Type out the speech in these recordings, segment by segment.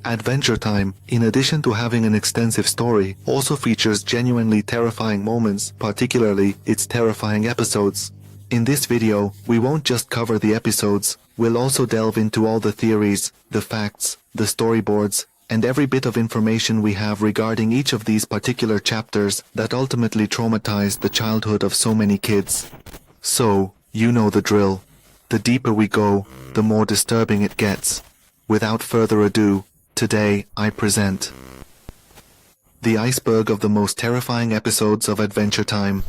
Adventure Time, in addition to having an extensive story, also features genuinely terrifying moments, particularly its terrifying episodes. In this video, we won't just cover the episodes, we'll also delve into all the theories, the facts, the storyboards, and every bit of information we have regarding each of these particular chapters that ultimately traumatized the childhood of so many kids. So, you know the drill. The deeper we go, the more disturbing it gets. Without further ado, today I present the iceberg of the most terrifying episodes of Adventure Time.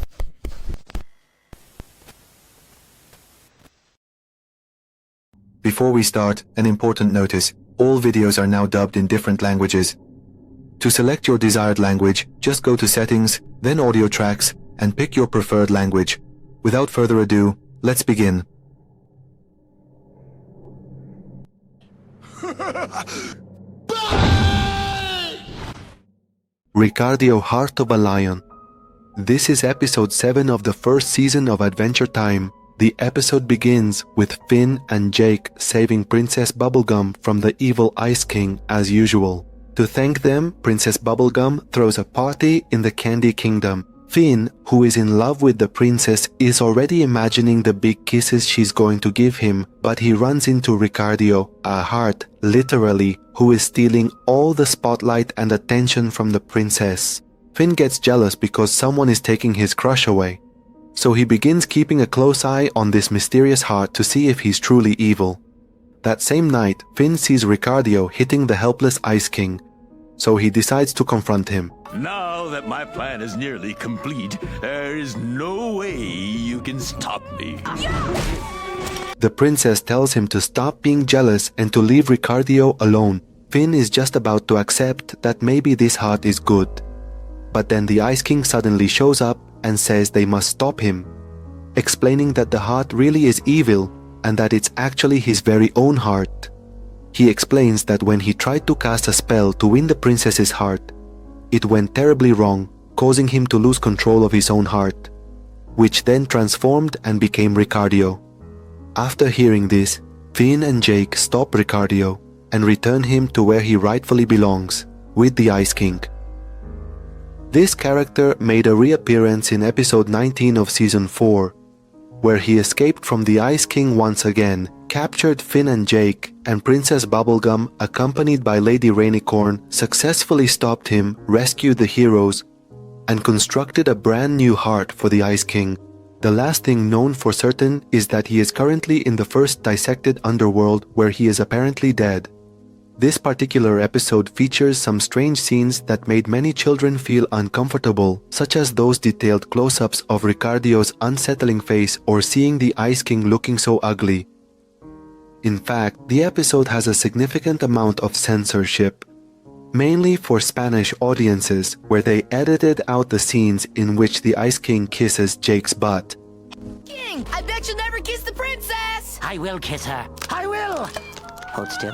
Before we start, an important notice. All videos are now dubbed in different languages. To select your desired language, just go to Settings, then Audio Tracks, and pick your preferred language. Without further ado, let's begin. Ricardio, Heart of a Lion. This is episode 7 of the first season of Adventure Time. The episode begins with Finn and Jake saving Princess Bubblegum from the evil Ice King as usual. To thank them, Princess Bubblegum throws a party in the Candy Kingdom. Finn, who is in love with the princess, is already imagining the big kisses she's going to give him, but he runs into Ricardio, a heart, literally, who is stealing all the spotlight and attention from the princess. Finn gets jealous because someone is taking his crush away. So he begins keeping a close eye on this mysterious heart to see if he's truly evil. That same night, Finn sees Ricardio hitting the helpless Ice King, so he decides to confront him. Now that my plan is nearly complete, there is no way you can stop me. The princess tells him to stop being jealous and to leave Ricardio alone. Finn is just about to accept that maybe this heart is good. But then the Ice King suddenly shows up and says they must stop him, explaining that the heart really is evil and that it's actually his very own heart. He explains that when he tried to cast a spell to win the princess's heart, it went terribly wrong, causing him to lose control of his own heart, which then transformed and became Ricardio. After hearing this, Finn and Jake stop Ricardio and return him to where he rightfully belongs, with the Ice King. This character made a reappearance in episode 19 of season 4, where he escaped from the Ice King once again, captured Finn and Jake, and Princess Bubblegum, accompanied by Lady Rainicorn, successfully stopped him, rescued the heroes, and constructed a brand new heart for the Ice King. The last thing known for certain is that he is currently in the first dissected underworld where he is apparently dead. This particular episode features some strange scenes that made many children feel uncomfortable, such as those detailed close-ups of Ricardio's unsettling face or seeing the Ice King looking so ugly. In fact, the episode has a significant amount of censorship, mainly for Spanish audiences, where they edited out the scenes in which the Ice King kisses Jake's butt. King, I bet you'll never kiss the princess! I will kiss her. I will! Hold still.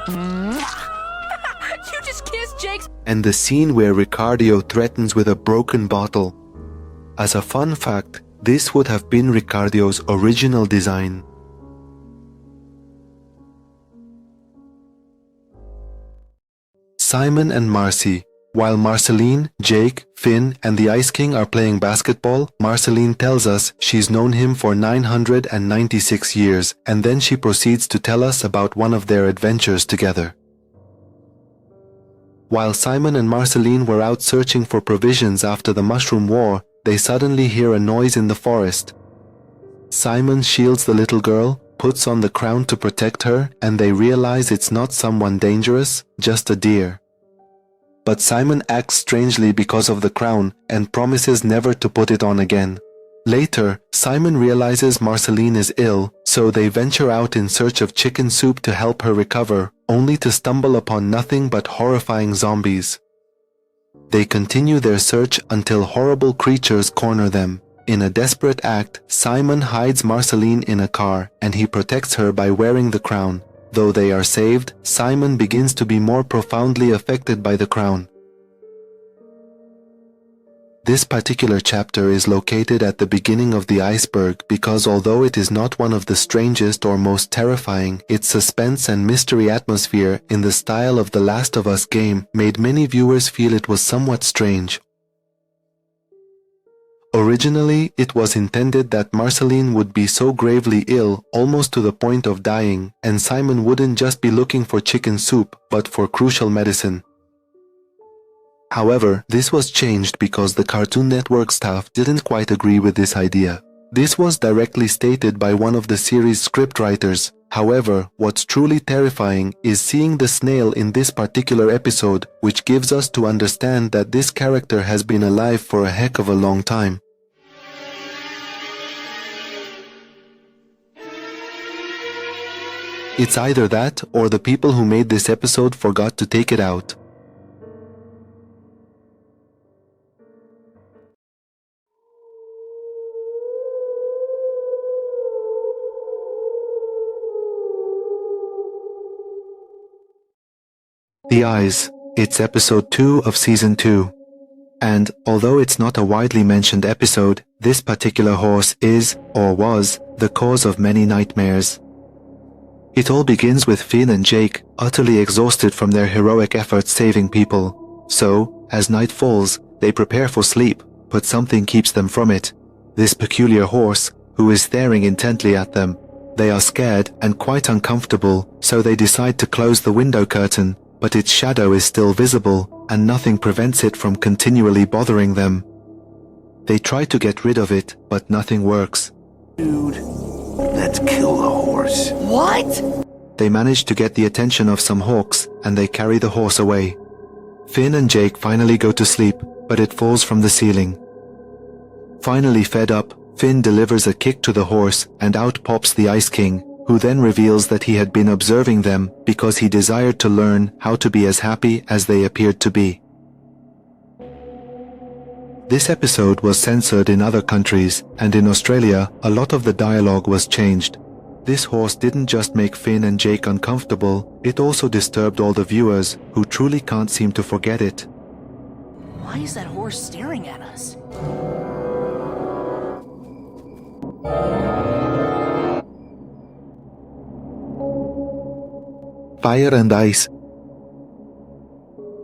You just kissed Jake's... And the scene where Ricardio threatens with a broken bottle. As a fun fact, this would have been Ricardio's original design. Simon and Marcy. While Marceline, Jake, Finn, and the Ice King are playing basketball, Marceline tells us she's known him for 996 years, and then she proceeds to tell us about one of their adventures together. While Simon and Marceline were out searching for provisions after the Mushroom War, they suddenly hear a noise in the forest. Simon shields the little girl, puts on the crown to protect her, and they realize it's not someone dangerous, just a deer. But Simon acts strangely because of the crown and promises never to put it on again. Later, Simon realizes Marceline is ill, so they venture out in search of chicken soup to help her recover, only to stumble upon nothing but horrifying zombies. They continue their search until horrible creatures corner them. In a desperate act, Simon hides Marceline in a car and he protects her by wearing the crown. Though they are saved, Simon begins to be more profoundly affected by the crown. This particular chapter is located at the beginning of the Iceberg because although it is not one of the strangest or most terrifying, its suspense and mystery atmosphere in the style of the Last of Us game made many viewers feel it was somewhat strange. Originally, it was intended that Marceline would be so gravely ill, almost to the point of dying, and Simon wouldn't just be looking for chicken soup, but for crucial medicine. However, this was changed because the Cartoon Network staff didn't quite agree with this idea. This was directly stated by one of the series' scriptwriters. However, what's truly terrifying is seeing the snail in this particular episode, which gives us to understand that this character has been alive for a heck of a long time. It's either that or the people who made this episode forgot to take it out. The Eyes. It's episode 2 of season 2. And, although it's not a widely mentioned episode, this particular horse is, or was, the cause of many nightmares. It all begins with Finn and Jake utterly exhausted from their heroic efforts saving people. So, as night falls, they prepare for sleep, but something keeps them from it. This peculiar horse, who is staring intently at them. They are scared and quite uncomfortable, so they decide to close the window curtain. But its shadow is still visible, and nothing prevents it from continually bothering them. They try to get rid of it, but nothing works. Dude, let's kill the horse. What? They manage to get the attention of some hawks, and they carry the horse away. Finn and Jake finally go to sleep, but it falls from the ceiling. Finally fed up, Finn delivers a kick to the horse, and out pops the Ice King, who then reveals that he had been observing them because he desired to learn how to be as happy as they appeared to be. This episode was censored in other countries, and in Australia, a lot of the dialogue was changed. This horse didn't just make Finn and Jake uncomfortable, it also disturbed all the viewers, who truly can't seem to forget it. Why is that horse staring at us? Fire and Ice.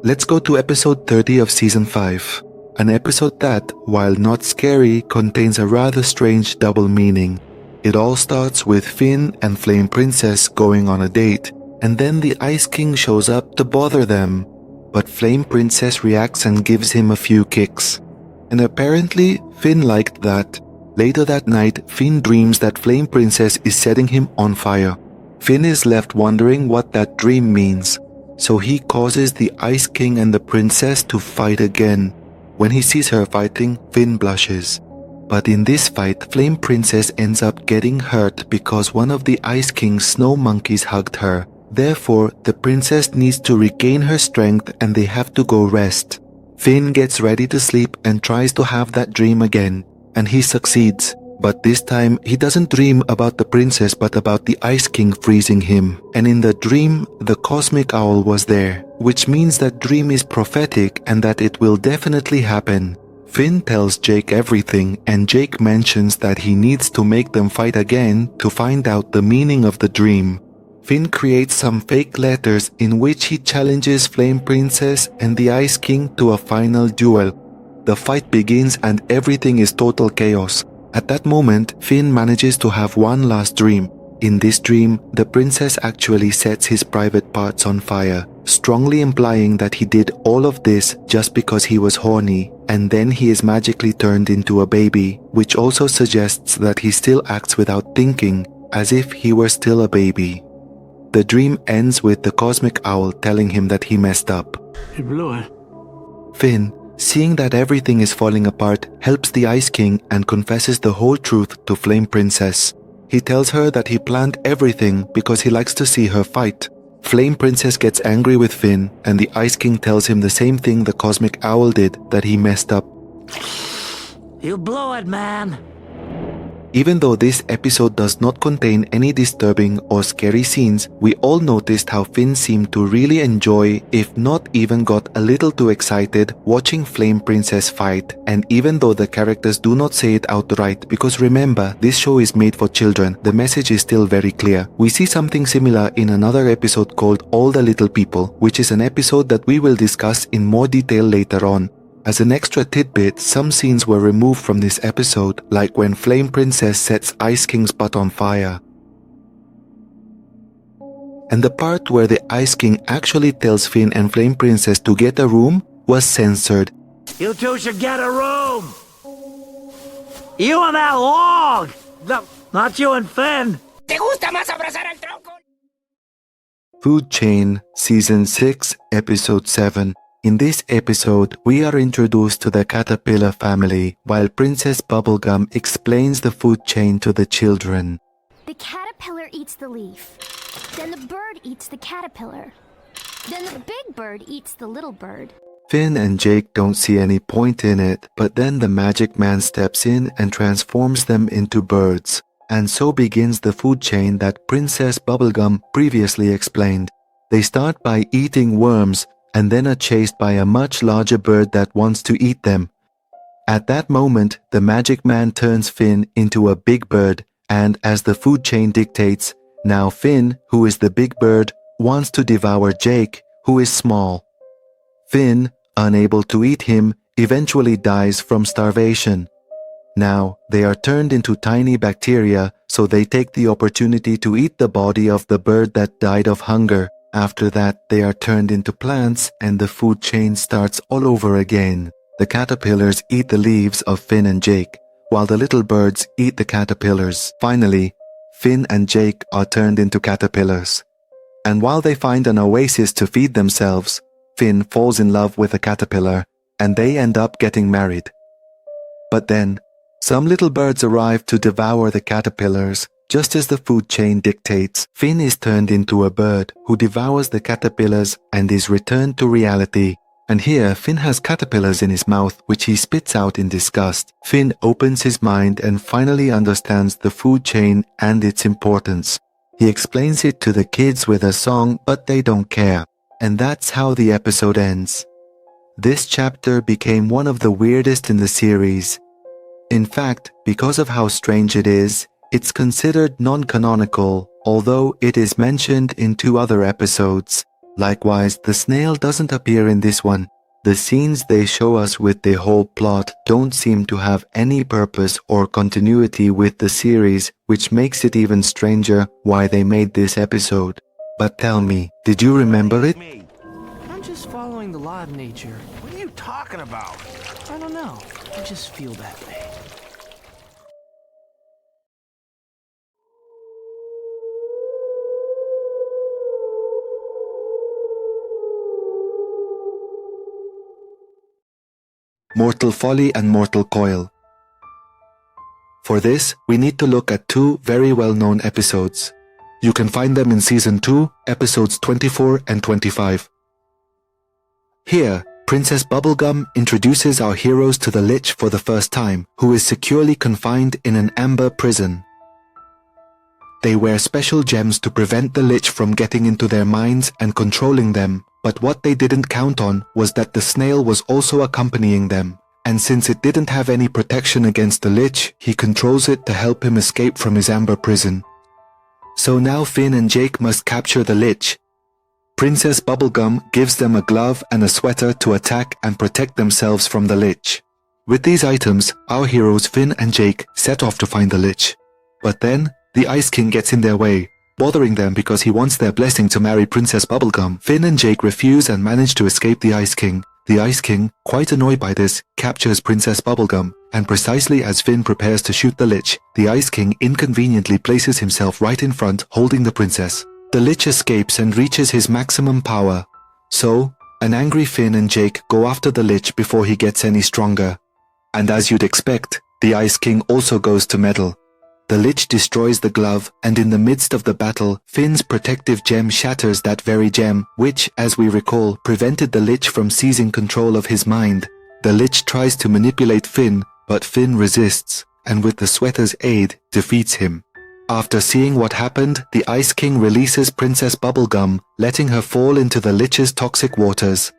Let's go to episode 30 of season 5. An episode that, while not scary, contains a rather strange double meaning. It all starts with Finn and Flame Princess going on a date, and then the Ice King shows up to bother them. But Flame Princess reacts and gives him a few kicks. And apparently, Finn liked that. Later that night, Finn dreams that Flame Princess is setting him on fire. Finn is left wondering what that dream means, so he causes the Ice King and the princess to fight again. When he sees her fighting, Finn blushes. But in this fight, Flame Princess ends up getting hurt because one of the Ice King's snow monkeys hugged her. Therefore, the princess needs to regain her strength and they have to go rest. Finn gets ready to sleep and tries to have that dream again, and he succeeds. But this time, he doesn't dream about the princess but about the Ice King freezing him. And in the dream, the cosmic owl was there, which means that dream is prophetic and that it will definitely happen. Finn tells Jake everything, and Jake mentions that he needs to make them fight again to find out the meaning of the dream. Finn creates some fake letters in which he challenges Flame Princess and the Ice King to a final duel. The fight begins and everything is total chaos. At that moment, Finn manages to have one last dream. In this dream, the princess actually sets his private parts on fire, strongly implying that he did all of this just because he was horny, and then he is magically turned into a baby, which also suggests that he still acts without thinking, as if he were still a baby. The dream ends with the cosmic owl telling him that he messed up. You blew it. Finn, seeing that everything is falling apart, helps the Ice King and confesses the whole truth to Flame Princess. He tells her that he planned everything because he likes to see her fight. Flame Princess gets angry with Finn, and the Ice King tells him the same thing the cosmic owl did, that he messed up. You blew it, man. Even though this episode does not contain any disturbing or scary scenes, we all noticed how Finn seemed to really enjoy, if not even got a little too excited, watching Flame Princess fight. And even though the characters do not say it outright, because remember, this show is made for children, the message is still very clear. We see something similar in another episode called All the Little People, which is an episode that we will discuss in more detail later on. As an extra tidbit, some scenes were removed from this episode, like when Flame Princess sets Ice King's butt on fire. And the part where the Ice King actually tells Finn and Flame Princess to get a room was censored. You two should get a room! You and that log! No, not you and Finn! ¿Te gusta más abrazar al tronco? Food Chain, Season 6, Episode 7. In this episode, we are introduced to the caterpillar family while Princess Bubblegum explains the food chain to the children. The caterpillar eats the leaf. Then the bird eats the caterpillar. Then the big bird eats the little bird. Finn and Jake don't see any point in it, but then the magic man steps in and transforms them into birds. And so begins the food chain that Princess Bubblegum previously explained. They start by eating worms, and then are chased by a much larger bird that wants to eat them. At that moment, the magic man turns Finn into a big bird, and as the food chain dictates, now Finn, who is the big bird, wants to devour Jake, who is small. Finn, unable to eat him, eventually dies from starvation. Now, they are turned into tiny bacteria, so they take the opportunity to eat the body of the bird that died of hunger. After that, they are turned into plants and the food chain starts all over again. The caterpillars eat the leaves of Finn and Jake, while the little birds eat the caterpillars. Finally, Finn and Jake are turned into caterpillars. And while they find an oasis to feed themselves, Finn falls in love with a caterpillar, and they end up getting married. But then, some little birds arrive to devour the caterpillars. Just as the food chain dictates, Finn is turned into a bird who devours the caterpillars and is returned to reality. And here, Finn has caterpillars in his mouth which he spits out in disgust. Finn opens his mind and finally understands the food chain and its importance. He explains it to the kids with a song, but they don't care. And that's how the episode ends. This chapter became one of the weirdest in the series. In fact, because of how strange it is, it's considered non-canonical, although it is mentioned in 2 other episodes. Likewise, the snail doesn't appear in this one. The scenes they show us with the whole plot don't seem to have any purpose or continuity with the series, which makes it even stranger why they made this episode. But tell me, did you remember it? I'm just following the law of nature. What are you talking about? I don't know. I just feel that way. Mortal Folly and Mortal Coil. For this, we need to look at 2 very well-known episodes. You can find them in Season 2, Episodes 24 and 25. Here, Princess Bubblegum introduces our heroes to the Lich for the first time, who is securely confined in an amber prison. They wear special gems to prevent the Lich from getting into their minds and controlling them. But what they didn't count on was that the snail was also accompanying them, and since it didn't have any protection against the Lich, he controls it to help him escape from his amber prison. So now Finn and Jake must capture the Lich. Princess Bubblegum gives them a glove and a sweater to attack and protect themselves from the Lich. With these items, our heroes Finn and Jake set off to find the Lich. But then, the Ice King gets in their way, bothering them because he wants their blessing to marry Princess Bubblegum. Finn and Jake refuse and manage to escape the Ice King. The Ice King, quite annoyed by this, captures Princess Bubblegum, and precisely as Finn prepares to shoot the Lich, the Ice King inconveniently places himself right in front, holding the princess. The Lich escapes and reaches his maximum power. So, an angry Finn and Jake go after the Lich before he gets any stronger. And as you'd expect, the Ice King also goes to meddle. The Lich destroys the glove, and in the midst of the battle, Finn's protective gem shatters that very gem, which, as we recall, prevented the Lich from seizing control of his mind. The Lich tries to manipulate Finn, but Finn resists. and with the sweater's aid, defeats him. After seeing what happened, the Ice King releases Princess Bubblegum, letting her fall into the Lich's toxic waters.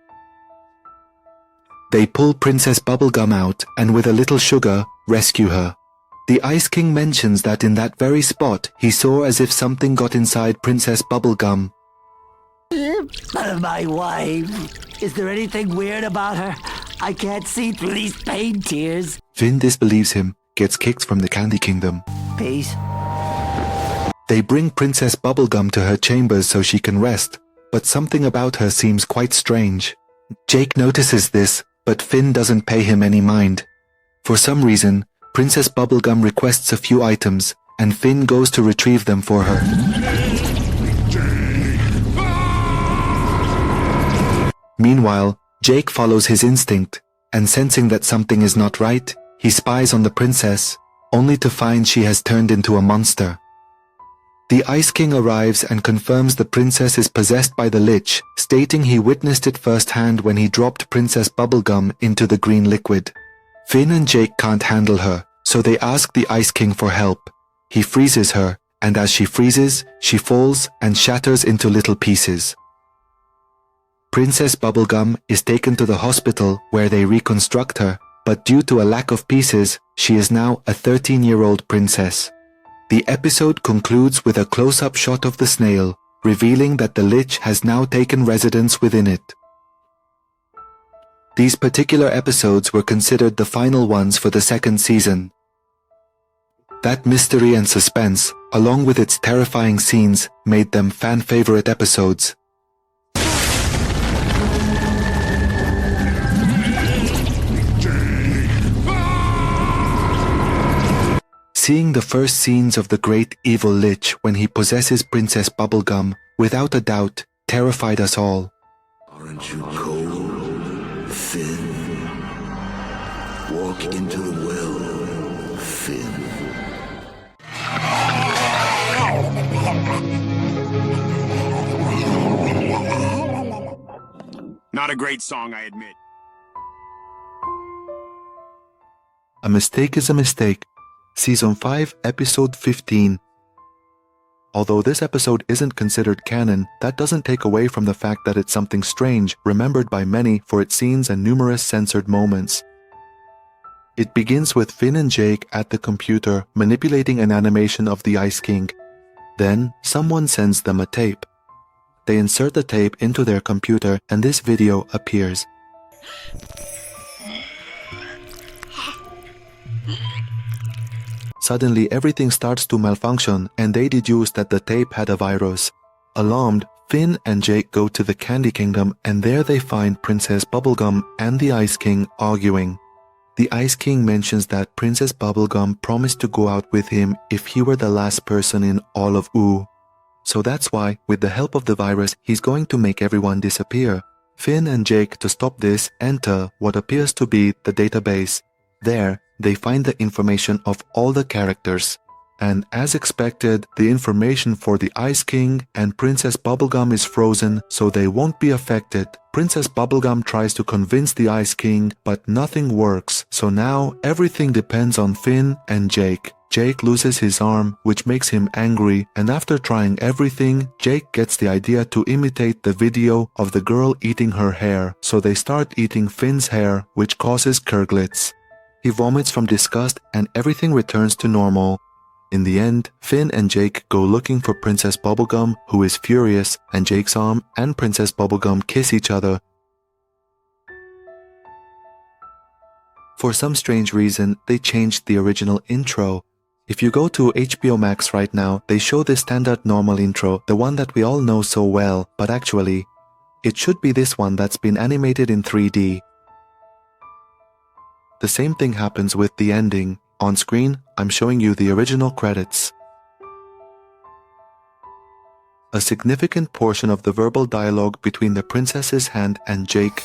They pull Princess Bubblegum out and with a little sugar, rescue her. The Ice King mentions that in that very spot, he saw as if something got inside Princess Bubblegum. My wife. Is there anything weird about her? I can't see through these pain tears. Finn disbelieves him, gets kicked from the Candy Kingdom. Peace. They bring Princess Bubblegum to her chambers so she can rest, but something about her seems quite strange. Jake notices this, but Finn doesn't pay him any mind. For some reason, Princess Bubblegum requests a few items, and Finn goes to retrieve them for her. Meanwhile, Jake follows his instinct, and sensing that something is not right, he spies on the princess, only to find she has turned into a monster. The Ice King arrives and confirms the princess is possessed by the Lich, stating he witnessed it firsthand when he dropped Princess Bubblegum into the green liquid. Finn and Jake can't handle her, so they ask the Ice King for help. He freezes her, and as she freezes, she falls and shatters into little pieces. Princess Bubblegum is taken to the hospital where they reconstruct her, but due to a lack of pieces, she is now a 13-year-old princess. The episode concludes with a close-up shot of the snail, revealing that the Lich has now taken residence within it. These particular episodes were considered the final ones for the second season. That mystery and suspense, along with its terrifying scenes, made them fan-favorite episodes. Seeing the first scenes of the great evil Lich when he possesses Princess Bubblegum, without a doubt, terrified us all. Aren't you cold, Finn? Walk into the well, Finn. Not a great song, I admit. A mistake is a mistake. Season 5, Episode 15. Although this episode isn't considered canon, that doesn't take away from the fact that it's something strange, remembered by many for its scenes and numerous censored moments. It begins with Finn and Jake at the computer manipulating an animation of the Ice King. Then, someone sends them a tape. They insert the tape into their computer and this video appears. Suddenly everything starts to malfunction and they deduce that the tape had a virus. Alarmed, Finn and Jake go to the Candy Kingdom and there they find Princess Bubblegum and the Ice King arguing. The Ice King mentions that Princess Bubblegum promised to go out with him if he were the last person in all of Ooo. So that's why, with the help of the virus, he's going to make everyone disappear. Finn and Jake, to stop this, enter what appears to be the database. There, they find the information of all the characters. And as expected, the information for the Ice King and Princess Bubblegum is frozen, so they won't be affected. Princess Bubblegum tries to convince the Ice King, but nothing works, so now everything depends on Finn and Jake. Jake loses his arm, which makes him angry, and after trying everything, Jake gets the idea to imitate the video of the girl eating her hair, so they start eating Finn's hair, which causes Kurglitz. He vomits from disgust and everything returns to normal. In the end, Finn and Jake go looking for Princess Bubblegum, who is furious, and Jake's arm and Princess Bubblegum kiss each other. For some strange reason, they changed the original intro. If you go to HBO Max right now, they show the standard normal intro, the one that we all know so well, but actually, it should be this one that's been animated in 3D. The same thing happens with the ending. On screen, I'm showing you the original credits. A significant portion of the verbal dialogue between the princess's hand and Jake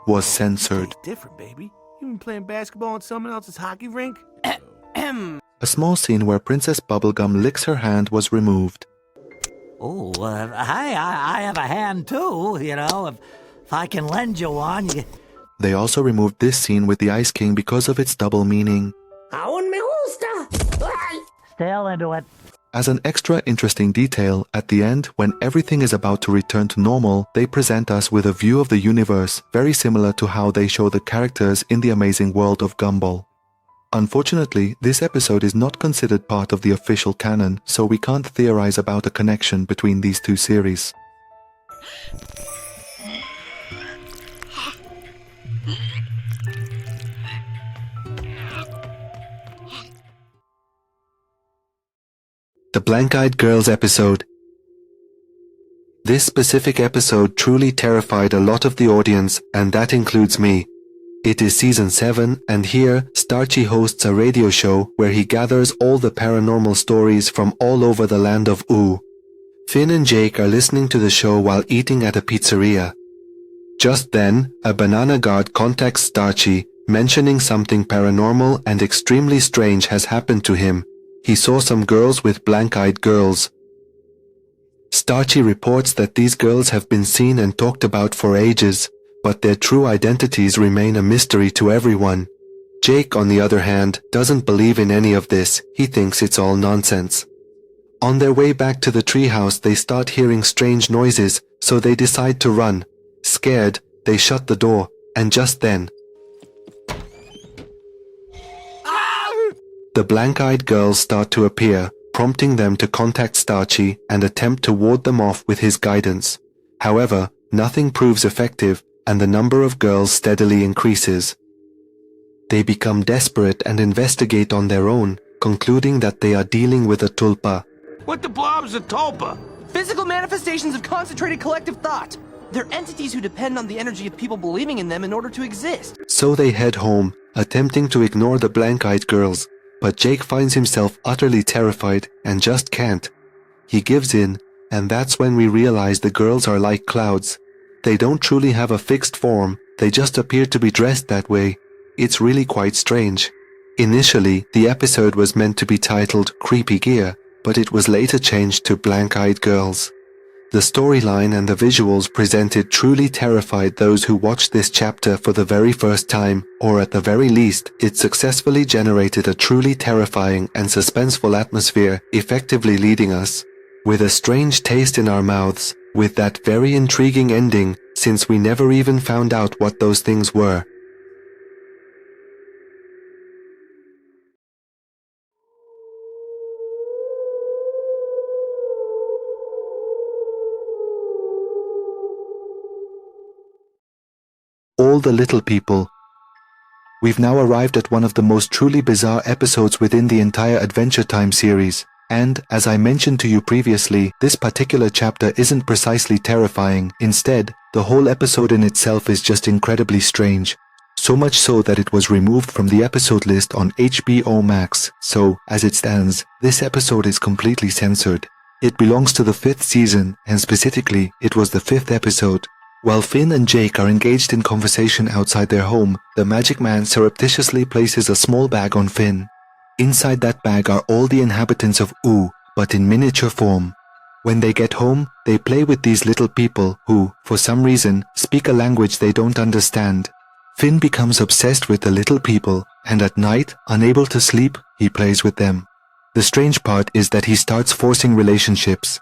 was censored. Different, baby. You been playing basketball on someone else's hockey rink? A small scene where Princess Bubblegum licks her hand was removed. Oh, I have a hand too, you know. If I can lend you one. They also removed this scene with the Ice King because of its double meaning. Aún me gusta. Ay. Still into it. As an extra interesting detail, at the end, when everything is about to return to normal, they present us with a view of the universe, very similar to how they show the characters in the amazing world of Gumball. Unfortunately, this episode is not considered part of the official canon, so we can't theorize about a connection between these two series. The Blank-Eyed Girls episode. This specific episode truly terrified a lot of the audience, and that includes me. It is season 7, and here, Starchy hosts a radio show where he gathers all the paranormal stories from all over the land of Ooh. Finn and Jake are listening to the show while eating at a pizzeria. Just then, a banana guard contacts Starchy, mentioning something paranormal and extremely strange has happened to him. He saw some girls with blank-eyed girls. Starchy reports that these girls have been seen and talked about for ages, but their true identities remain a mystery to everyone. Jake, on the other hand, doesn't believe in any of this. He thinks it's all nonsense. On their way back to the treehouse, they start hearing strange noises, so they decide to run. Scared, they shut the door, and just then, the blank-eyed girls start to appear, prompting them to contact Starchy and attempt to ward them off with his guidance. However, nothing proves effective, and the number of girls steadily increases. They become desperate and investigate on their own, concluding that they are dealing with a tulpa. What the blob's a tulpa? Physical manifestations of concentrated collective thought. They're entities who depend on the energy of people believing in them in order to exist. So they head home, attempting to ignore the blank-eyed girls. But Jake finds himself utterly terrified and just can't. He gives in, and that's when we realize the girls are like clouds. They don't truly have a fixed form, they just appear to be dressed that way. It's really quite strange. Initially, the episode was meant to be titled Creepy Gear, but it was later changed to Blank-Eyed Girls. The storyline and the visuals presented truly terrified those who watched this chapter for the very first time, or at the very least, it successfully generated a truly terrifying and suspenseful atmosphere, effectively leading us, with a strange taste in our mouths, with that very intriguing ending, since we never even found out what those things were. All the Little People. We've now arrived at one of the most truly bizarre episodes within the entire Adventure Time series, and, as I mentioned to you previously, this particular chapter isn't precisely terrifying. Instead, the whole episode in itself is just incredibly strange. So much so that it was removed from the episode list on HBO Max, so, as it stands, this episode is completely censored. It belongs to the 5th season, and specifically, it was the 5th episode. While Finn and Jake are engaged in conversation outside their home, the Magic Man surreptitiously places a small bag on Finn. Inside that bag are all the inhabitants of Ooh, but in miniature form. When they get home, they play with these little people who, for some reason, speak a language they don't understand. Finn becomes obsessed with the little people, and at night, unable to sleep, he plays with them. The strange part is that he starts forcing relationships.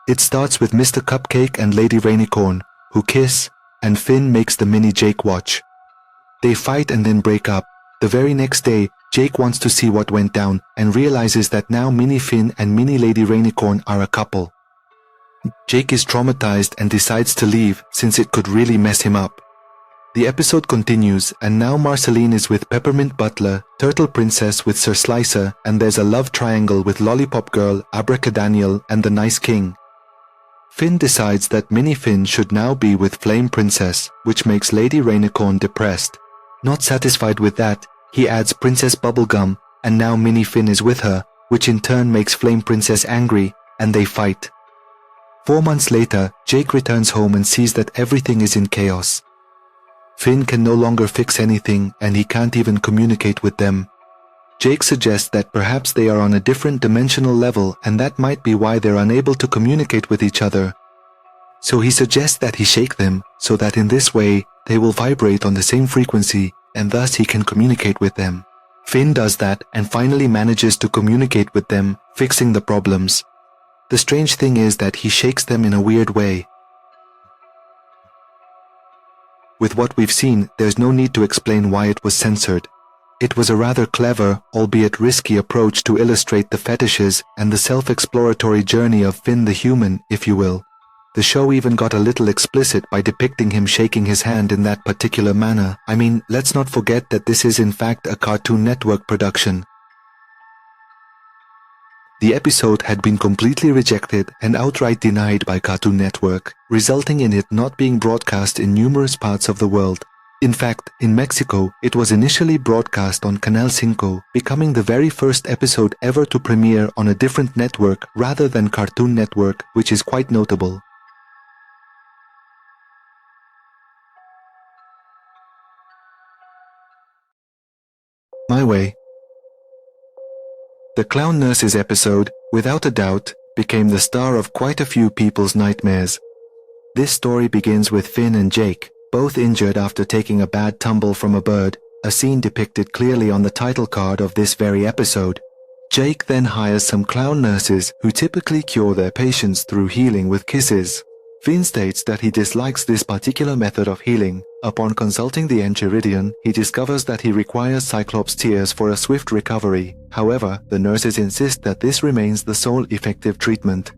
It starts with Mr. Cupcake and Lady Rainicorn, who kiss, and Finn makes the mini Jake watch. They fight and then break up. The very next day, Jake wants to see what went down and realizes that now Mini Finn and Mini Lady Rainicorn are a couple. Jake is traumatized and decides to leave since it could really mess him up. The episode continues, and now Marceline is with Peppermint Butler, Turtle Princess with Sir Slicer, and there's a love triangle with Lollipop Girl, Abracadaniel, and the Nice King. Finn decides that Mini Finn should now be with Flame Princess, which makes Lady Rainicorn depressed. Not satisfied with that, he adds Princess Bubblegum, and now Mini Finn is with her, which in turn makes Flame Princess angry, and they fight. 4 months later, Jake returns home and sees that everything is in chaos. Finn can no longer fix anything, and he can't even communicate with them. Jake suggests that perhaps they are on a different dimensional level, and that might be why they're unable to communicate with each other. So he suggests that he shake them, so that in this way, they will vibrate on the same frequency, and thus he can communicate with them. Finn does that and finally manages to communicate with them, fixing the problems. The strange thing is that he shakes them in a weird way. With what we've seen, there's no need to explain why it was censored. It was a rather clever, albeit risky approach to illustrate the fetishes and the self-exploratory journey of Finn the human, if you will. The show even got a little explicit by depicting him shaking his hand in that particular manner. I mean, let's not forget that this is in fact a Cartoon Network production. The episode had been completely rejected and outright denied by Cartoon Network, resulting in it not being broadcast in numerous parts of the world. In fact, in Mexico, it was initially broadcast on Canal 5, becoming the very first episode ever to premiere on a different network rather than Cartoon Network, which is quite notable. My Way. The Clown Nurses episode, without a doubt, became the star of quite a few people's nightmares. This story begins with Finn and Jake, both injured after taking a bad tumble from a bird, a scene depicted clearly on the title card of this very episode. Jake then hires some clown nurses who typically cure their patients through healing with kisses. Finn states that he dislikes this particular method of healing. Upon consulting the Enchiridion, he discovers that he requires Cyclops tears for a swift recovery. However, the nurses insist that this remains the sole effective treatment.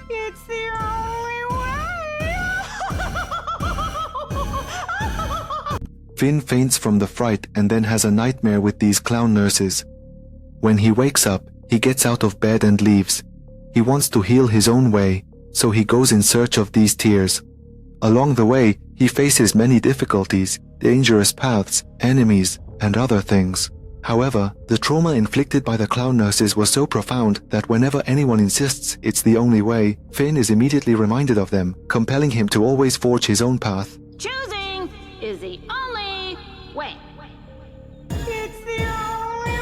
It's the only way. Finn faints from the fright and then has a nightmare with these clown nurses. When he wakes up, he gets out of bed and leaves. He wants to heal his own way, so he goes in search of these tears. Along the way, he faces many difficulties, dangerous paths, enemies, and other things. However, the trauma inflicted by the clown nurses was so profound that whenever anyone insists it's the only way, Finn is immediately reminded of them, compelling him to always forge his own path. Choosing is the only way. It's the only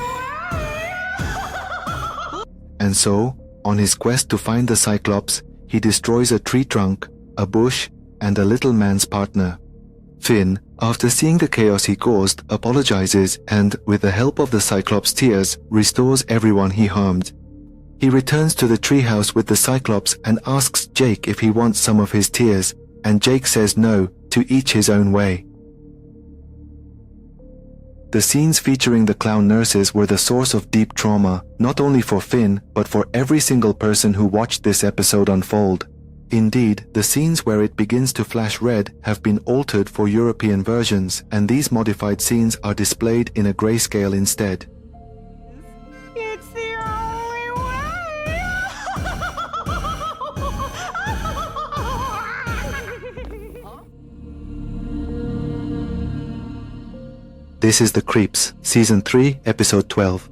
way. And so, on his quest to find the Cyclops, he destroys a tree trunk, a bush, and a little man's partner. Finn, after seeing the chaos he caused, apologizes and, with the help of the Cyclops' tears, restores everyone he harmed. He returns to the treehouse with the Cyclops and asks Jake if he wants some of his tears, and Jake says no, to each his own way. The scenes featuring the clown nurses were the source of deep trauma, not only for Finn, but for every single person who watched this episode unfold. Indeed, the scenes where it begins to flash red have been altered for European versions, and these modified scenes are displayed in a grayscale instead. It's the only way. This is The Creeps, Season 3, Episode 12.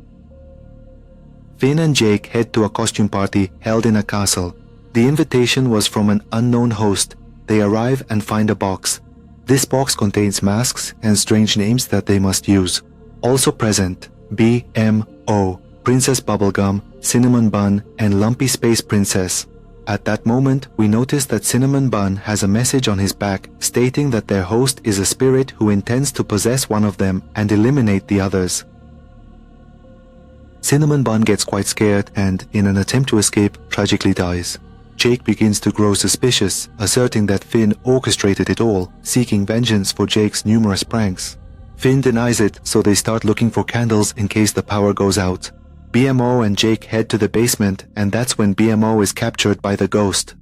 Finn and Jake head to a costume party held in a castle. The invitation was from an unknown host. They arrive and find a box. This box contains masks and strange names that they must use. Also present, BMO, Princess Bubblegum, Cinnamon Bun, and Lumpy Space Princess. At that moment, we notice that Cinnamon Bun has a message on his back stating that their host is a spirit who intends to possess one of them and eliminate the others. Cinnamon Bun gets quite scared and, in an attempt to escape, tragically dies. Jake begins to grow suspicious, asserting that Finn orchestrated it all, seeking vengeance for Jake's numerous pranks. Finn denies it, so they start looking for candles in case the power goes out. BMO and Jake head to the basement, and that's when BMO is captured by the ghost.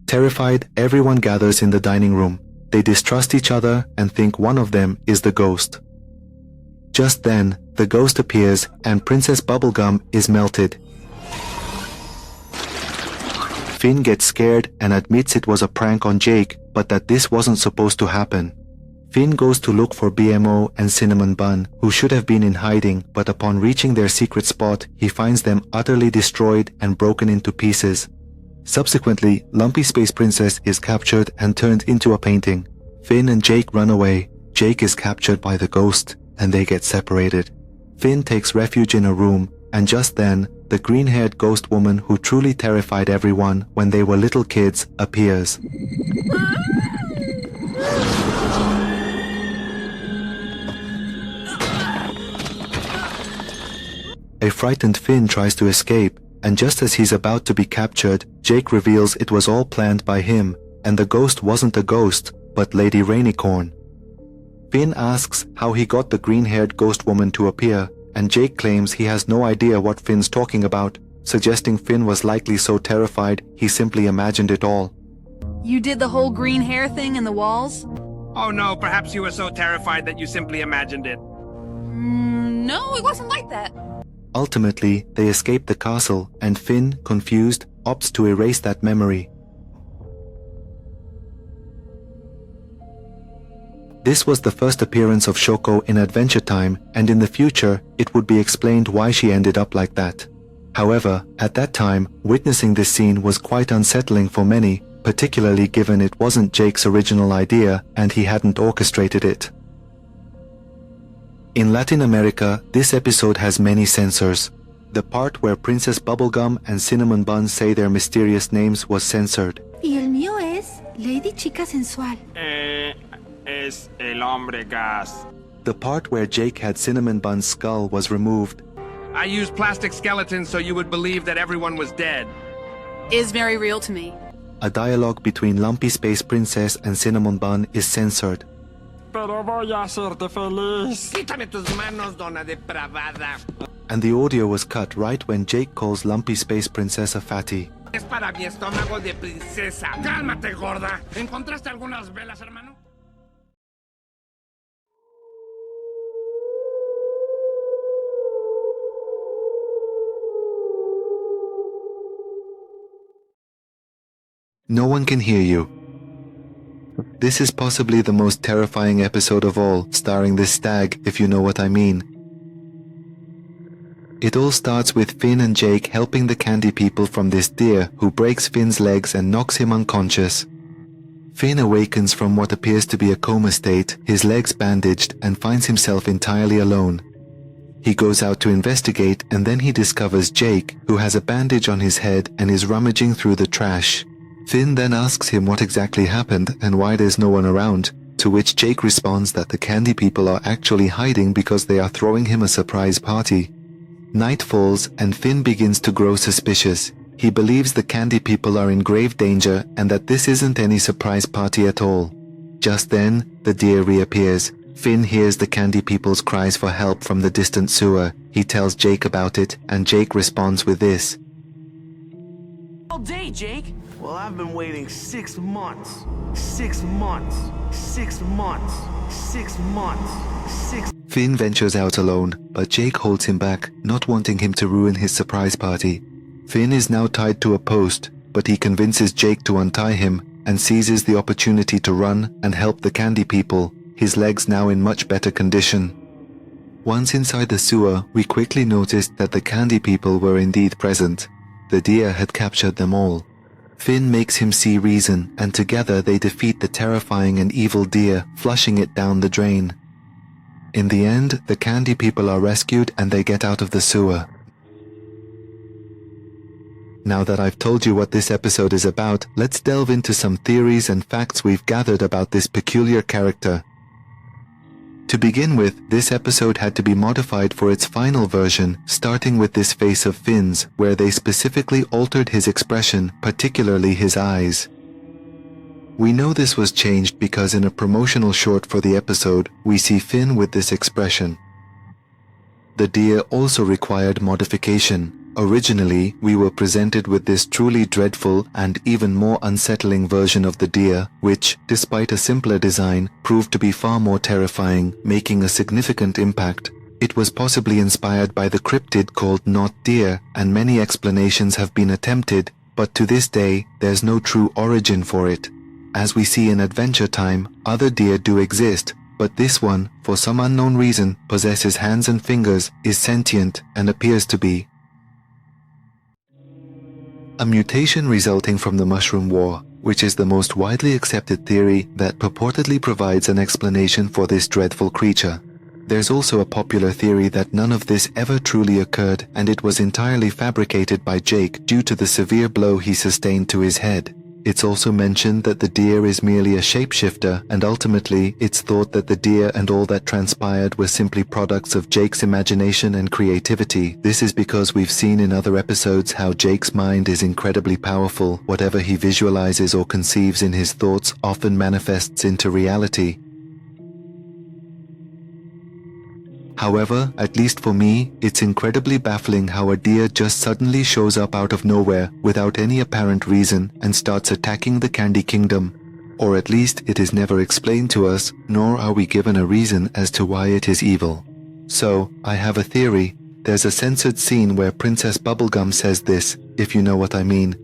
Terrified, everyone gathers in the dining room. They distrust each other and think one of them is the ghost. Just then, the ghost appears and Princess Bubblegum is melted. Finn gets scared and admits it was a prank on Jake, but that this wasn't supposed to happen. Finn goes to look for BMO and Cinnamon Bun, who should have been in hiding, but upon reaching their secret spot, he finds them utterly destroyed and broken into pieces. Subsequently, Lumpy Space Princess is captured and turned into a painting. Finn and Jake run away. Jake is captured by the ghost, and they get separated. Finn takes refuge in a room, and just then, the green-haired ghost woman who truly terrified everyone when they were little kids appears. A frightened Finn tries to escape, and just as he's about to be captured, Jake reveals it was all planned by him, and the ghost wasn't a ghost, but Lady Rainicorn. Finn asks how he got the green-haired ghost woman to appear, and Jake claims he has no idea what Finn's talking about, suggesting Finn was likely so terrified he simply imagined it all. You did the whole green hair thing in the walls? Oh no, perhaps you were so terrified that you simply imagined it. No, it wasn't like that. Ultimately, they escape the castle, and Finn, confused, opts to erase that memory. This was the first appearance of Shoko in Adventure Time, and in the future, it would be explained why she ended up like that. However, at that time, witnessing this scene was quite unsettling for many, particularly given it wasn't Jake's original idea and he hadn't orchestrated it. In Latin America, this episode has many censors. The part where Princess Bubblegum and Cinnamon Bun say their mysterious names was censored. Y el mío es Lady Chica Sensual. Es el hombre gas. The part where Jake had Cinnamon Bun's skull was removed. I used plastic skeletons so you would believe that everyone was dead. Is very real to me. A dialogue between Lumpy Space Princess and Cinnamon Bun is censored. Pero voy a hacerte feliz. Quítame tus manos, dona depravada. And the audio was cut right when Jake calls Lumpy Space Princess a fatty. Es para mi estómago de princesa. Cálmate, gorda. ¿Encontraste algunas velas, hermano? No one can hear you. This is possibly the most terrifying episode of all, starring this stag, if you know what I mean. It all starts with Finn and Jake helping the candy people from this deer who breaks Finn's legs and knocks him unconscious. Finn awakens from what appears to be a coma state, his legs bandaged, and finds himself entirely alone. He goes out to investigate, and then he discovers Jake, who has a bandage on his head and is rummaging through the trash. Finn then asks him what exactly happened and why there's no one around, to which Jake responds that the candy people are actually hiding because they are throwing him a surprise party. Night falls and Finn begins to grow suspicious. He believes the candy people are in grave danger and that this isn't any surprise party at all. Just then, the deer reappears. Finn hears the candy people's cries for help from the distant sewer. He tells Jake about it, and Jake responds with this. All day, Jake. Well, I've been waiting 6 months. 6 months. 6 months. 6 months. 6... Finn ventures out alone, but Jake holds him back, not wanting him to ruin his surprise party. Finn is now tied to a post, but he convinces Jake to untie him and seizes the opportunity to run and help the candy people, his legs now in much better condition. Once inside the sewer, we quickly noticed that the candy people were indeed present. The deer had captured them all. Finn makes him see reason, and together they defeat the terrifying and evil deer, flushing it down the drain. In the end, the candy people are rescued and they get out of the sewer. Now that I've told you what this episode is about, let's delve into some theories and facts we've gathered about this peculiar character. To begin with, this episode had to be modified for its final version, starting with this face of Finn's, where they specifically altered his expression, particularly his eyes. We know this was changed because in a promotional short for the episode, we see Finn with this expression. The deer also required modification. Originally, we were presented with this truly dreadful and even more unsettling version of the deer, which, despite a simpler design, proved to be far more terrifying, making a significant impact. It was possibly inspired by the cryptid called Not Deer, and many explanations have been attempted, but to this day, there's no true origin for it. As we see in Adventure Time, other deer do exist, but this one, for some unknown reason, possesses hands and fingers, is sentient, and appears to be. A mutation resulting from the Mushroom War, which is the most widely accepted theory that purportedly provides an explanation for this dreadful creature. There's also a popular theory that none of this ever truly occurred and it was entirely fabricated by Jake due to the severe blow he sustained to his head. It's also mentioned that the deer is merely a shapeshifter, and ultimately it's thought that the deer and all that transpired were simply products of Jake's imagination and creativity. This is because we've seen in other episodes how Jake's mind is incredibly powerful. Whatever he visualizes or conceives in his thoughts often manifests into reality. However, at least for me, it's incredibly baffling how a deer just suddenly shows up out of nowhere without any apparent reason and starts attacking the Candy Kingdom. Or at least it is never explained to us, nor are we given a reason as to why it is evil. So, I have a theory. There's a censored scene where Princess Bubblegum says this, if you know what I mean.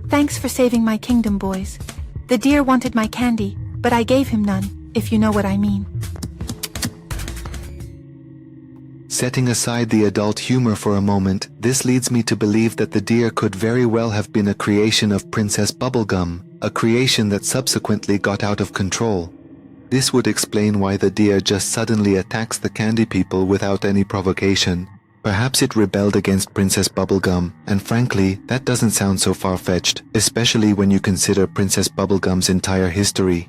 Thanks for saving my kingdom, boys. The deer wanted my candy, but I gave him none, if you know what I mean. Setting aside the adult humor for a moment, this leads me to believe that the deer could very well have been a creation of Princess Bubblegum, a creation that subsequently got out of control. This would explain why the deer just suddenly attacks the candy people without any provocation. Perhaps it rebelled against Princess Bubblegum, and frankly, that doesn't sound so far-fetched, especially when you consider Princess Bubblegum's entire history.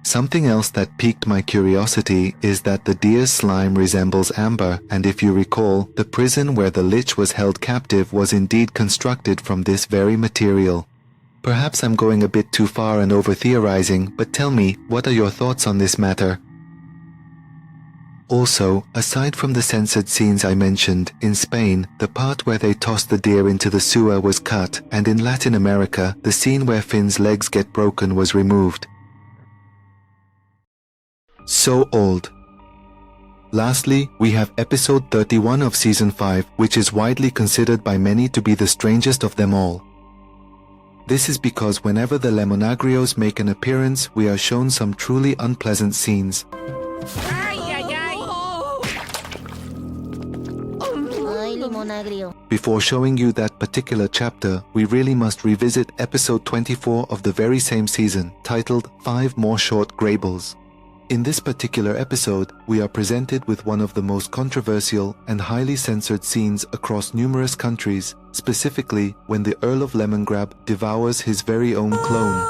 Something else that piqued my curiosity is that the deer's slime resembles amber, and if you recall, the prison where the lich was held captive was indeed constructed from this very material. Perhaps I'm going a bit too far and over-theorizing, but tell me, what are your thoughts on this matter? Also, aside from the censored scenes I mentioned, in Spain, the part where they tossed the deer into the sewer was cut, and in Latin America, the scene where Finn's legs get broken was removed. So old. Lastly, we have episode 31 of season 5, which is widely considered by many to be the strangest of them all. This is because whenever the Lemonagrios make an appearance, we are shown some truly unpleasant scenes. Before showing you that particular chapter, we really must revisit episode 24 of the very same season, titled 5 More Short Graybles. In this particular episode, we are presented with one of the most controversial and highly censored scenes across numerous countries, specifically when the Earl of Lemongrab devours his very own clone.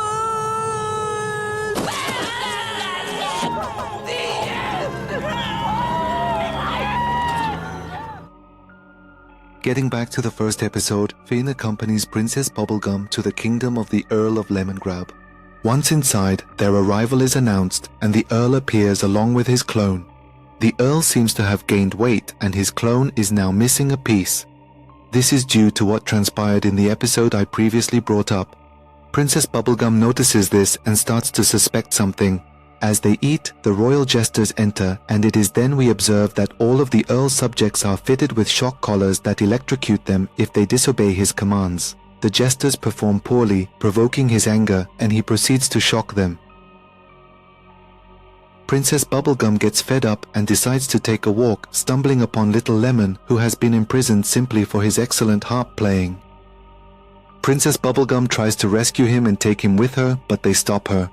Getting back to the first episode, Finn accompanies Princess Bubblegum to the kingdom of the Earl of Lemongrab. Once inside, their arrival is announced and the Earl appears along with his clone. The Earl seems to have gained weight and his clone is now missing a piece. This is due to what transpired in the episode I previously brought up. Princess Bubblegum notices this and starts to suspect something. As they eat, the royal jesters enter, and it is then we observe that all of the Earl's subjects are fitted with shock collars that electrocute them if they disobey his commands. The jesters perform poorly, provoking his anger, and he proceeds to shock them. Princess Bubblegum gets fed up and decides to take a walk, stumbling upon Little Lemon, who has been imprisoned simply for his excellent harp playing. Princess Bubblegum tries to rescue him and take him with her, but they stop her.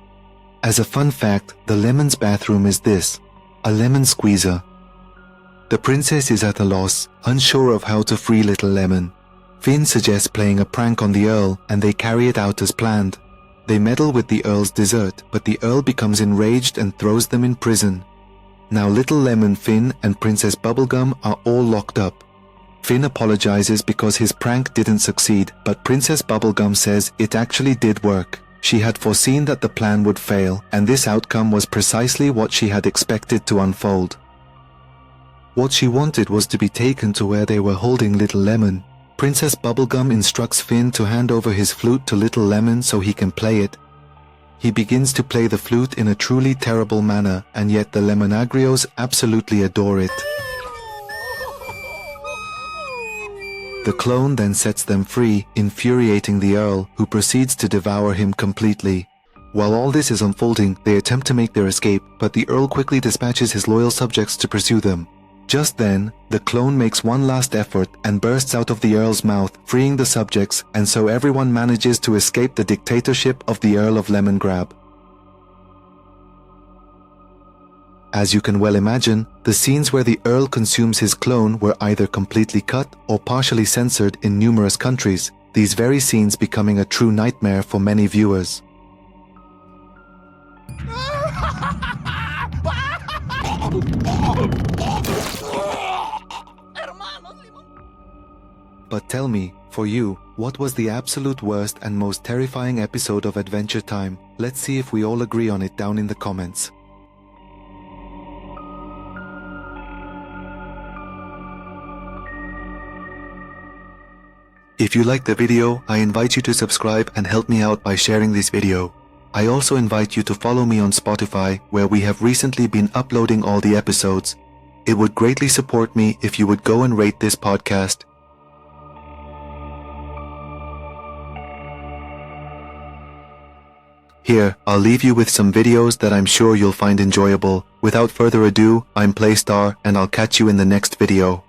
As a fun fact, the Lemon's bathroom is this: a lemon squeezer. The princess is at a loss, unsure of how to free Little Lemon. Finn suggests playing a prank on the Earl, and they carry it out as planned. They meddle with the Earl's dessert, but the Earl becomes enraged and throws them in prison. Now Little Lemon, Finn, and Princess Bubblegum are all locked up. Finn apologizes because his prank didn't succeed, but Princess Bubblegum says it actually did work. She had foreseen that the plan would fail, and this outcome was precisely what she had expected to unfold. What she wanted was to be taken to where they were holding Little Lemon. Princess Bubblegum instructs Finn to hand over his flute to Little Lemon so he can play it. He begins to play the flute in a truly terrible manner, and yet the Lemonagrios absolutely adore it. The clone then sets them free, infuriating the Earl, who proceeds to devour him completely. While all this is unfolding, they attempt to make their escape, but the Earl quickly dispatches his loyal subjects to pursue them. Just then, the clone makes one last effort and bursts out of the Earl's mouth, freeing the subjects, and so everyone manages to escape the dictatorship of the Earl of Lemongrab. As you can well imagine, the scenes where the Earl consumes his clone were either completely cut or partially censored in numerous countries. these very scenes becoming a true nightmare for many viewers. But tell me, for you, what was the absolute worst and most terrifying episode of Adventure Time? Let's see if we all agree on it down in the comments. If you liked the video, I invite you to subscribe and help me out by sharing this video. I also invite you to follow me on Spotify, where we have recently been uploading all the episodes. It would greatly support me if you would go and rate this podcast. Here, I'll leave you with some videos that I'm sure you'll find enjoyable. Without further ado, I'm PlayStar, and I'll catch you in the next video.